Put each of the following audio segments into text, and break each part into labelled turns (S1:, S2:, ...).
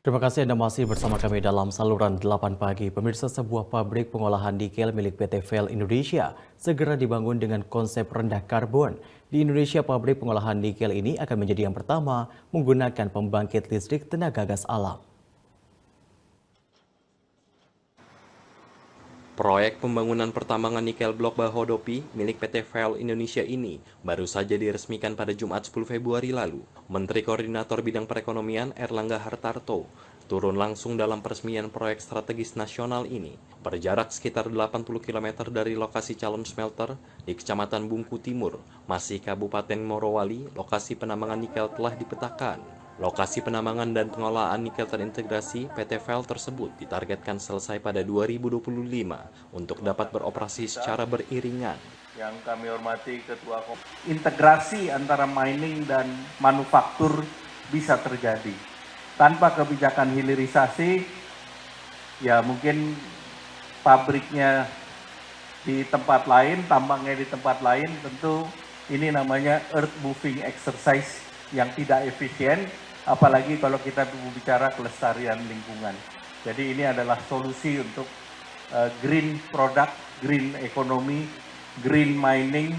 S1: Terima kasih Anda masih bersama kami dalam saluran 8 pagi. Pemirsa, sebuah pabrik pengolahan nikel milik PT FAIL Indonesia segera dibangun dengan konsep rendah karbon. Di Indonesia, pabrik pengolahan nikel ini akan menjadi yang pertama menggunakan pembangkit listrik tenaga gas alam.
S2: Proyek pembangunan pertambangan nikel blok Bahodopi milik PT FAIL Indonesia ini baru saja diresmikan pada Jumat 10 Februari lalu. Menteri Koordinator Bidang Perekonomian Erlangga Hartarto turun langsung dalam peresmian proyek strategis nasional ini. Berjarak sekitar 80 km dari lokasi calon smelter di Kecamatan Bungku Timur, masih Kabupaten Morowali, lokasi penambangan nikel telah dipetakan. Lokasi penambangan dan pengolahan nikel terintegrasi PT FAIL tersebut ditargetkan selesai pada 2025 untuk dapat beroperasi secara beriringan.
S3: Yang kami hormati Ketua integrasi antara mining dan manufaktur bisa terjadi. Tanpa kebijakan hilirisasi, ya mungkin pabriknya di tempat lain, tambangnya di tempat lain, tentu ini namanya earth moving exercise yang tidak efisien, apalagi kalau kita bicara kelestarian lingkungan. Jadi ini adalah solusi untuk green product, green economy, green mining.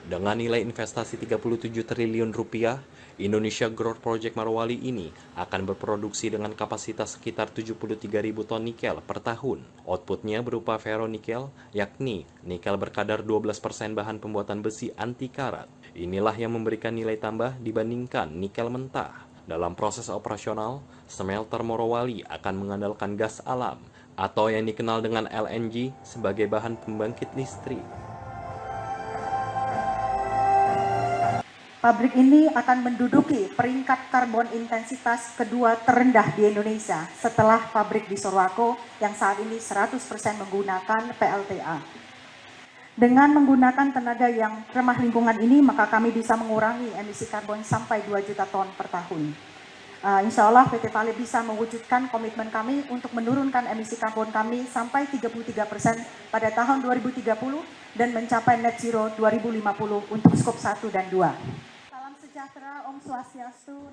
S2: Dengan nilai investasi 37 triliun rupiah, Indonesia Growth Project Morowali ini akan berproduksi dengan kapasitas sekitar 73.000 ton nikel per tahun. Outputnya berupa ferronikel, yakni nikel berkadar 12% bahan pembuatan besi anti karat. Inilah yang memberikan nilai tambah dibandingkan nikel mentah. Dalam proses operasional, smelter Morowali akan mengandalkan gas alam atau yang dikenal dengan LNG sebagai bahan pembangkit listrik.
S4: Pabrik ini akan menduduki peringkat karbon intensitas kedua terendah di Indonesia setelah pabrik di Sorowako yang saat ini 100% menggunakan PLTA. Dengan menggunakan tenaga yang ramah lingkungan ini, maka kami bisa mengurangi emisi karbon sampai 2 juta ton per tahun. Insya Allah PT FAIL bisa mewujudkan komitmen kami untuk menurunkan emisi karbon kami sampai 33% pada tahun 2030 dan mencapai net zero 2050 untuk skop 1 dan 2.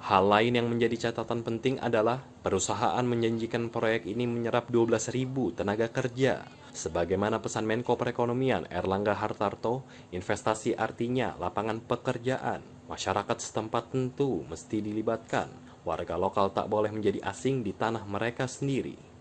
S2: Hal lain yang menjadi catatan penting adalah perusahaan menjanjikan proyek ini menyerap 12.000 tenaga kerja. Sebagaimana pesan Menko Perekonomian Erlangga Hartarto, investasi artinya lapangan pekerjaan. Masyarakat setempat tentu mesti dilibatkan. Warga lokal tak boleh menjadi asing di tanah mereka sendiri.